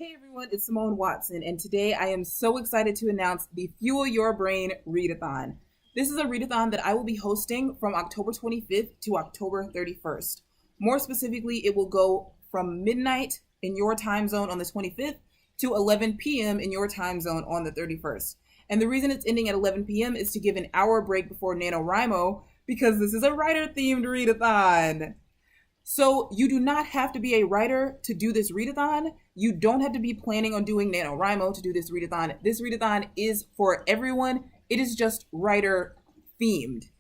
Hey everyone, it's Simone Watson, and today I am so excited to announce the Fuel Your Brain Readathon. This is a readathon that I will be hosting from October 25th to October 31st. More specifically, it will go from midnight in your time zone on the 25th to 11 p.m. in your time zone on the 31st. And the reason it's ending at 11 p.m. is to give an hour break before NaNoWriMo because this is a writer-themed readathon. So you do not have to be a writer to do this readathon. You don't have to be planning on doing NaNoWriMo to do this readathon. This readathon is for everyone. It is just writer themed.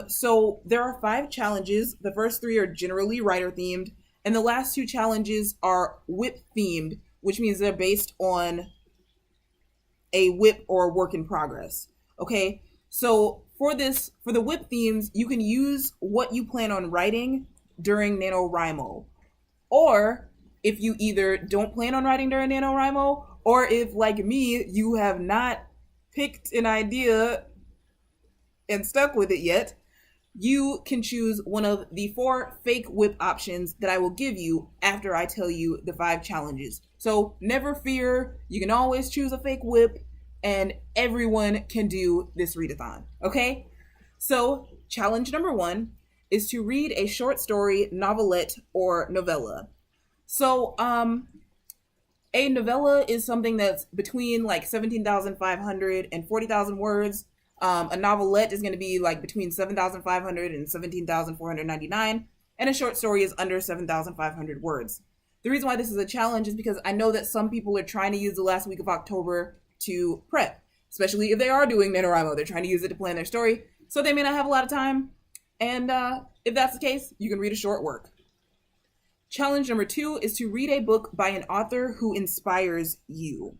So there are 5 challenges. The first 3 are generally writer themed, and the last 2 challenges are whip themed, which means they're based on a whip or a work in progress. Okay, so for the whip themes, you can use what you plan on writing during NaNoWriMo. Or if you either don't plan on writing during NaNoWriMo, or if, like me, you have not picked an idea and stuck with it yet, you can choose one of the 4 fake whip options that I will give you after I tell you the 5 challenges. So never fear, you can always choose a fake whip, and everyone can do this readathon, okay? So challenge number 1 is to read a short story, novelette, or novella. So, a novella is something that's between like 17,500 and 40,000 words. A novelette is going to be like between 7,500 and 17,499. And a short story is under 7,500 words. The reason why this is a challenge is because I know that some people are trying to use the last week of October to prep, especially if they are doing NaNoWriMo. They're trying to use it to plan their story, so they may not have a lot of time. And if that's the case, you can read a short work. Challenge number 2 is to read a book by an author who inspires you.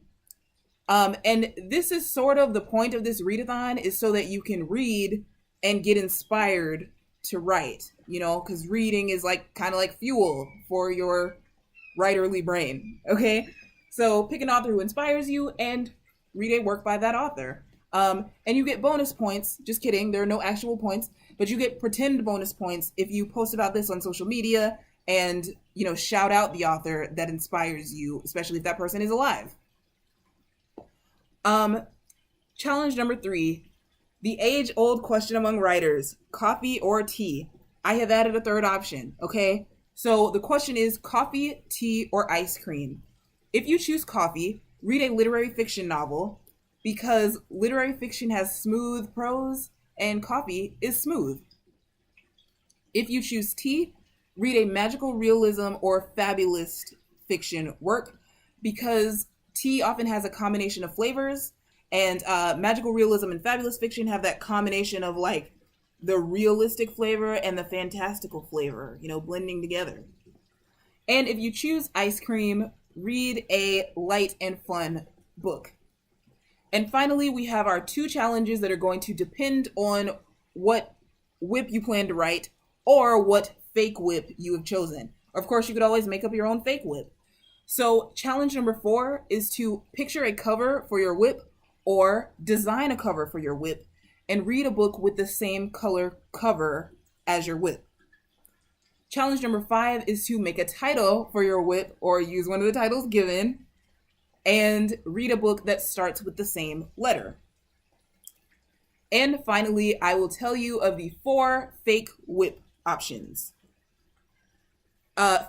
And this is sort of the point of this readathon, is so that you can read and get inspired to write, because reading is like kind of like fuel for your writerly brain. Okay, so pick an author who inspires you and read a work by that author. And you get bonus points. Just kidding, there are no actual points, but you get pretend bonus points if you post about this on social media and, shout out the author that inspires you, especially if that person is alive. Challenge number 3, the age-old question among writers, coffee or tea? I have added a third option, okay? So the question is coffee, tea, or ice cream? If you choose coffee, read a literary fiction novel, because literary fiction has smooth prose and coffee is smooth. If you choose tea, read a magical realism or fabulist fiction work, because tea often has a combination of flavors, and magical realism and fabulous fiction have that combination of like the realistic flavor and the fantastical flavor, blending together. And if you choose ice cream, read a light and fun book. And finally, we have our 2 challenges that are going to depend on what whip you plan to write or what fake whip you have chosen. Of course, you could always make up your own fake whip. So challenge number 4 is to picture a cover for your whip or design a cover for your whip and read a book with the same color cover as your whip. Challenge number 5 is to make a title for your whip or use one of the titles given and read a book that starts with the same letter. And finally, I will tell you of the 4 fake whip options.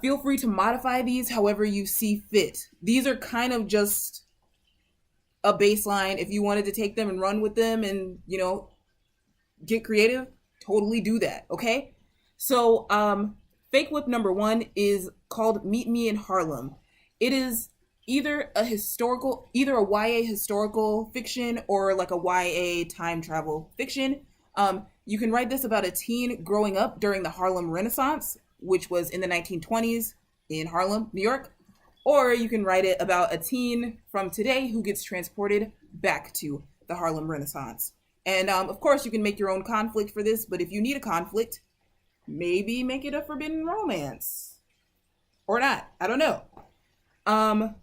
Feel free to modify these however you see fit. These are kind of just a baseline. If you wanted to take them and run with them and, get creative, totally do that, okay? So, fake whip number 1 is called Meet Me in Harlem. It is either a YA historical fiction or like a YA time travel fiction. You can write this about a teen growing up during the Harlem Renaissance, which was in the 1920s in Harlem, New York. Or you can write it about a teen from today who gets transported back to the Harlem Renaissance. And of course, you can make your own conflict for this, but if you need a conflict, maybe make it a forbidden romance. Or not, I don't know.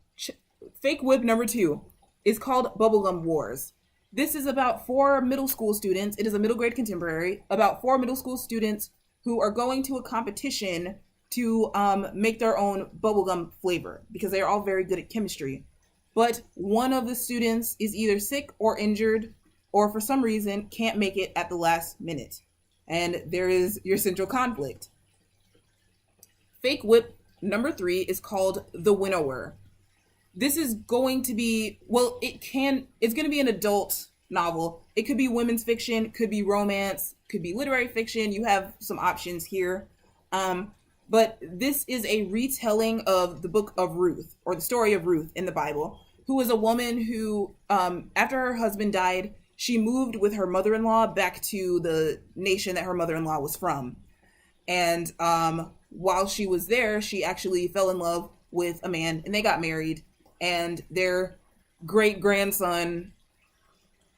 Fake whip number 2 is called Bubblegum Wars. This is about 4 middle school students. It is a middle grade contemporary about 4 middle school students who are going to a competition to make their own bubblegum flavor because they are all very good at chemistry. But one of the students is either sick or injured or for some reason can't make it at the last minute. And there is your central conflict. Fake whip number 3 is called The Winnower. This is going to be, well, it's going to be an adult novel. It could be women's fiction, could be romance, could be literary fiction. You have some options here. But this is a retelling of the book of Ruth, or the story of Ruth in the Bible, who was a woman who, after her husband died, she moved with her mother-in-law back to the nation that her mother-in-law was from. And while she was there, she actually fell in love with a man, and they got married. And their great-grandson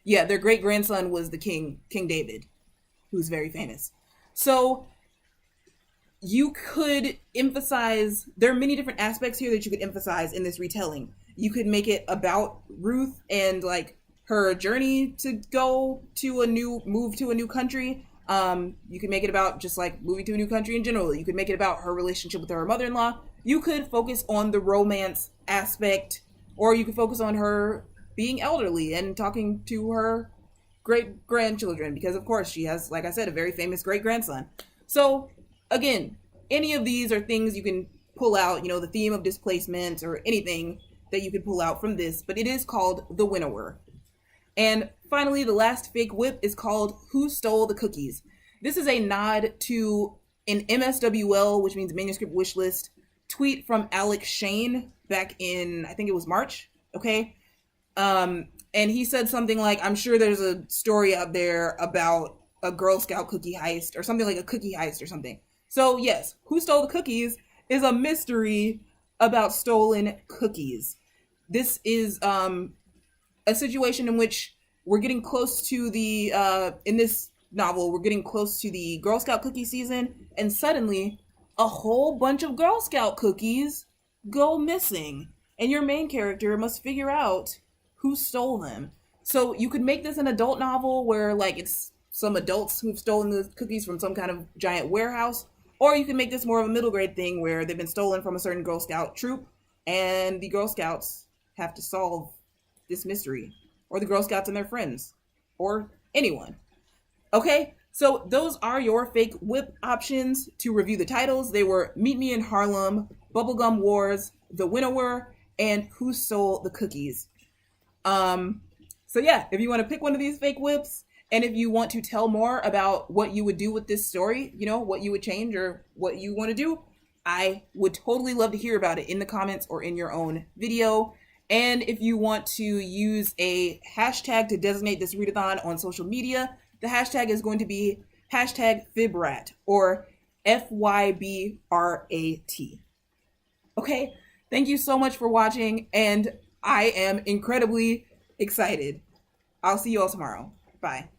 was the King David, who's very famous. So you could emphasize, there are many different aspects here that you could emphasize in this retelling. You could make it about Ruth and like her journey to move to a new country. You could make it about just like moving to a new country in general. You could make it about her relationship with her mother-in-law. You could focus on the romance aspect, or you could focus on her being elderly and talking to her great-grandchildren, because of course she has, like I said, a very famous great-grandson. So again, any of these are things you can pull out, the theme of displacement or anything that you could pull out from this, but it is called The Winnower. And finally, the last fake whip is called Who Stole the Cookies? This is a nod to an MSWL, which means manuscript wish list, tweet from Alex Shane back in, I think it was March, okay? And he said something like, I'm sure there's a story out there about a Girl Scout cookie heist or something like a cookie heist or something. So yes, Who Stole the Cookies is a mystery about stolen cookies. This is a situation in which we're getting close to in this novel, we're getting close to the Girl Scout cookie season, and suddenly a whole bunch of Girl Scout cookies go missing, and your main character must figure out who stole them. So you could make this an adult novel where like it's some adults who've stolen the cookies from some kind of giant warehouse, or you can make this more of a middle grade thing where they've been stolen from a certain Girl Scout troop, and the Girl Scouts have to solve this mystery, or the Girl Scouts and their friends, or anyone. Okay, so those are your fake whip options. To review the titles, they were Meet Me in Harlem, Bubblegum Wars, The Winnower, and Who Stole the Cookies. So yeah, if you want to pick one of these fake whips, and if you want to tell more about what you would do with this story, what you would change or what you want to do, I would totally love to hear about it in the comments or in your own video. And if you want to use a hashtag to designate this readathon on social media, the hashtag is going to be #FibRat or FYBRAT. Okay, thank you so much for watching, and I am incredibly excited. I'll see you all tomorrow. Bye.